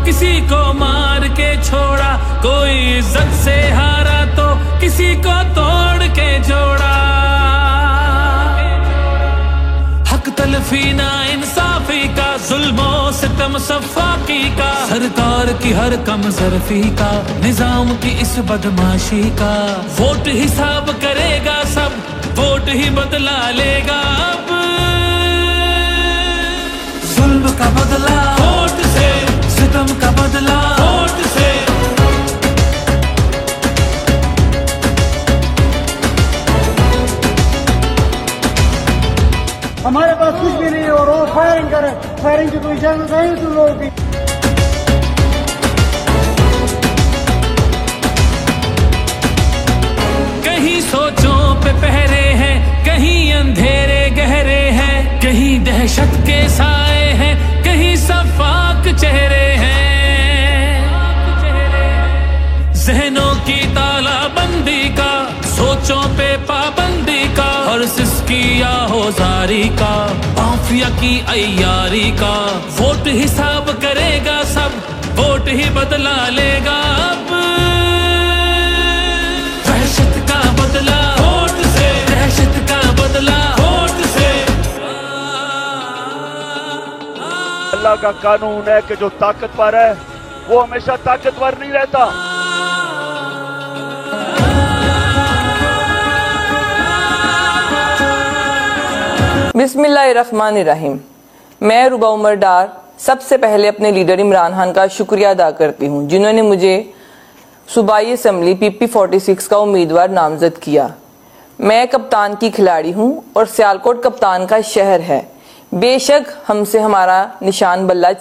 किसी को मार के छोड़ा, कोई इज्जत से हारा तो किसी को तोड़ के जोड़ा। हक तलफी ना इंसाफी का, जुल्मो सितम सफाकी का, सरकार की हर कम सरफी का, निजाम की इस बदमाशी का। वोट हिसाब करेगा सब, वोट ही बदला लेगा अब। जुल्म का बदला वोट से, सितम का बदला वोट से। हमारे पास कुछ भी नहीं और वो फायरिंग करे, फायरिंग की कोई इजाजत नहीं तुम लोगों की। कहीं सोचों पे पहरे हैं, कहीं अंधेरे गहरे हैं, कहीं दहशत के साए हैं, कहीं सफाक चेहरे हैं। जहनों की तालाबंदी का, सोचों पे पाबंदी का, और सिसकी आहोजारी का, माफिया की अय्यारी का। वोट हिसाब करेगा सब, वोट ही बदला लेगा अब। दहशत का बदला वोट से, दहशत का बदला वोट से। अल्लाह का कानून है कि जो ताकतवर है वो हमेशा ताकतवर नहीं रहता। बिस्मिल्लाहिर्रहमानिर्रहीम। मैं रुबा उमर डार सबसे पहले अपने लीडर इमरान खान का शुक्रिया अदा करती हूँ, जिन्होंने मुझे सूबाई असम्बली PP 46 का उम्मीदवार नामजद किया। मैं कप्तान की खिलाड़ी हूँ और सियालकोट कप्तान का शहर है। बेशक हमसे हमारा निशान बल्ला